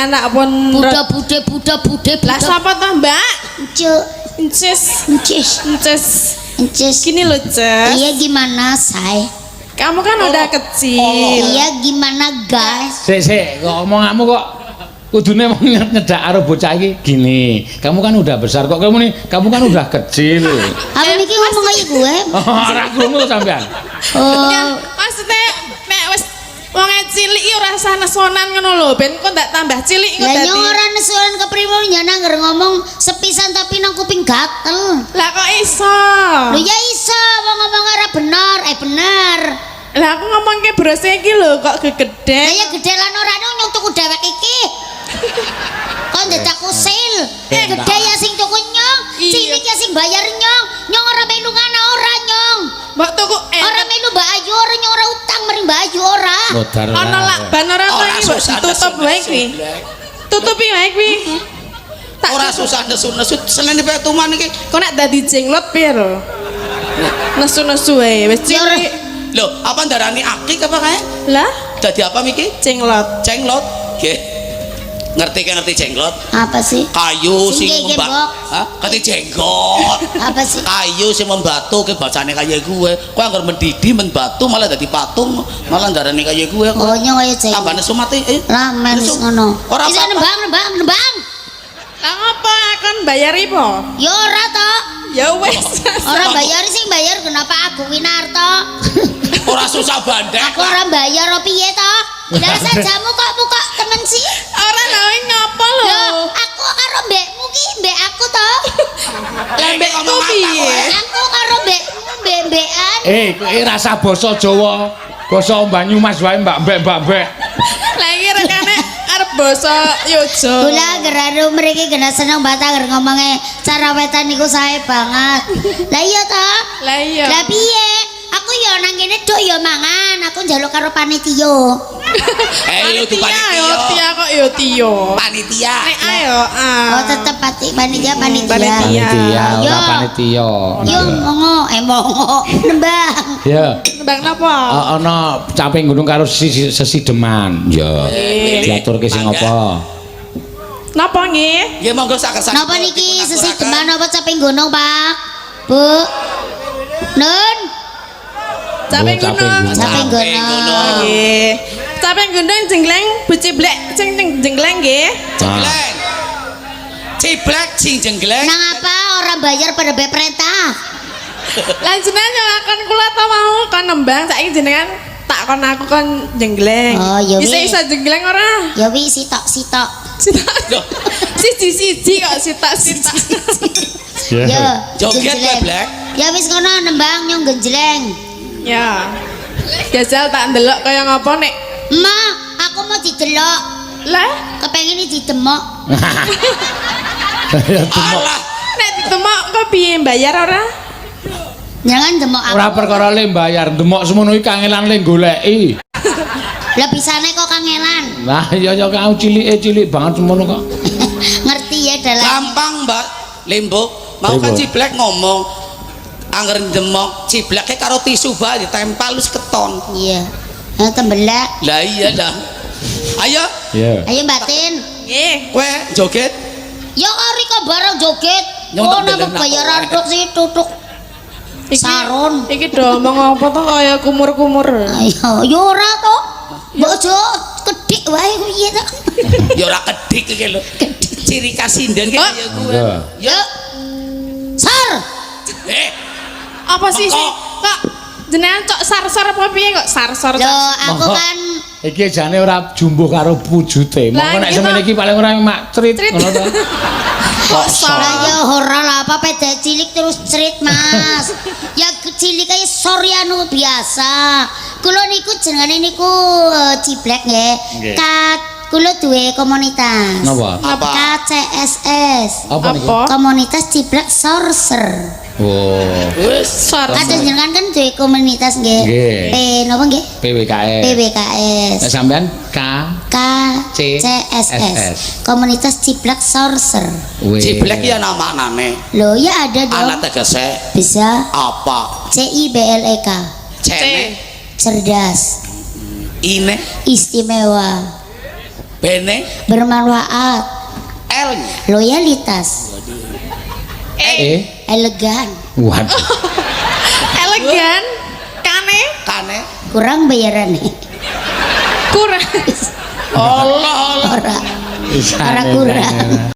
anak pun Bude. Lah sapa to, Mbak? Cuk. Encis. Gini loh, Ces. Iya gimana, say? Kamu kan udah kecil. Iya gimana, guys? Sik, kok omonganmu kok kudune mau nyedak karo bocah iki gini. Kamu kan udah besar kok kamu kan udah kecil. Apa mikir ngomong kayak gue? Ora krungu sampean. Ya, maksudnya nek wis wong cilik iki ora usah nesonan ngono lho, ben kok ndak tambah cilik kok Lah dadi. nyong ora nesuran keprimun nyana ngger ngomong sepisan tapi nang kuping gatel. Lah kok iso? Lho ya iso, wong ngomong ora bener, bener. Lah aku ngomong ke bros iki lho kok gegede. Lah ya gede lan ora nyong tuku dewek iki. Kok ndak usil. Gede ya sing tuku nyong, cilik ya sing bayar nyong. Nyong ora melu ngana ora nyong. Mbak tuku Ora melu Mbak Ayu ora nyong ora utang mari Mbak Ayu ora. Modar. ana lakban ora kok iki mbok ditutup wae kuwi. Tutupi wae kuwi. Ora susah nesu-nesu senene pe tuman iki. Kok nek dadi jenglot piye lho? Nesu-nesu wae wis cilik. Lho, apa ndarani akik apa kae? Lah, Dadi apa miki? jenglot. Cenglot. Nggih. Ngerti cenglot? Apa sih? Kayu sing Sing mbak. gembok. Hah? Kate jenggot. Apa sih? Kayu sing membatu ke bacane kaya gue. Kowe anggar mendidih men batu malah dadi patung, malah ndarani kaya gue. Oh nyong kaya cek. Tambane sumati. Ramen wis ngono. Ora Bisa apa-apa. nembang. Lah ngopo akon bayari po? Ya ora to. Ya wis. Ora bayar sing bayar kenapa aku Winarto? Ora susah bandek. Aku ora bayar opo piye to? Lah sajamu kok muka temen sih? Ora lho ngopo lho? Loh, aku karo mbekmu ki mbek aku to. Lah mbek ku piye? Aku karo mbekmu mbek-mbekan. Kowe rasa basa Jawa, basa Banyumas wae mbak-mbek. Lah iki rekane arep basa Yojo. Kula geraro mriki kena seneng banget agar ngomongnya cara wetan niku sae banget. Lah iya to? Lah iya. Lah piye? Aku ya nang kene tok ya mangan, aku njaluk karo panitia. Yo tu Panitia yo panitia. tia kok yo tio. Panitia. Nek ayo Oh tetep panitia. Panitia. Yo. Ora panitia. Yo mongo nembang. Ya. Bang napa? Ana caping gunung karo sesideman. Ya. Diaturke sing apa? Napa nggih? Ya monggo sak kersane. Napa niki sesi deman apa caping gunung, Pak? Bu. Nun, Caping gunung. caping gunung. Nggih. Caping gunung jengleng beciblek sing jengleng nggih. Jenggleng. Ciblek sing jenggleng. Nang apa orang bayar pada bayar perintah? Lah jenengan yo akon kula ta mau kon nembang saiki jenengan tak kon aku kon jengleng. Oh, ya wis. Bisa jengleng ora? Ya wis sitok. Loh, Siji-siji kok sitak-sitak. Ya, joget genjleng. kowe, Blek. Ya wis kono nembang nyong genjleng. Ya. Jajal tak ndelok kaya ngapa nek. Ma, aku mau didelok. Lah, Kepengen didemok. Ya demok. Alah, nek ditemok kok piye bayar ora? Jangan demok aku. Ora perkara le bayar, demok semono iki kangelan le goleki. Lah bisane kok kangelan. Lah ya kau cilik banget semono kok. Ngerti ya dalam. gampang, Mbak. Lembo, mau kan Lembo. Ciblek ngomong angger ndemok cibleke karo tisu bae ditempel wis keton. Iya. Nah, tembelak. Lah iya dah. Ayo, Ya. Ayo batin. Nggih. kowe joget. Ya kari kok bareng joget. Nyong Oh, tak napa belen bayaran aku, tok sih tutuk. Saron. Iki do omong apa to kaya kumur-kumur. Ayo, yo ora to. Mbok aja kedik wae piye to. Ya ora kedik iki lho. Ciri khas sinden ki kaya kowe. Ya. Ya. Sar. Apa sih Mengko. sih? Kok jenengan cok sar-sar apa piye kok sar-sar? Loh, aku kan Iki jane ora jumbuh karo wujute. Lah, Monggo nek iki semene mah- iki paling ora mak crit ngono to. Kok sar? lah ya ora lah apa peda cilik terus cerit Mas. Ya cilik kayak Soryano biasa. Kula niku jenenge niku Ciblek nggih. Nggih. Kula duwe komunitas. Napa? Apa? KCSS. Apa niku? Apa? Komunitas Ciblek Sorcerer. Oh, Wis. Sar. Kados jenengan kan duwe komunitas nggih. Nggih. Napa nggih? PWKS. Nek PBKS. sampean K KCSS. Komunitas Ciblek Sorcerer. W. Ciblek ya nama-name. Loh ya ada dong. Anak tegese Bisa apa? CIBLEK. Cene, Cerdas, ine, istimewa, Bene bermanfaat, L-nya. loyalitas, elegan, Waduh. Elegan, kane, Kane. kurang bayaran nih. kurang. Allah Allah. Ora kurang.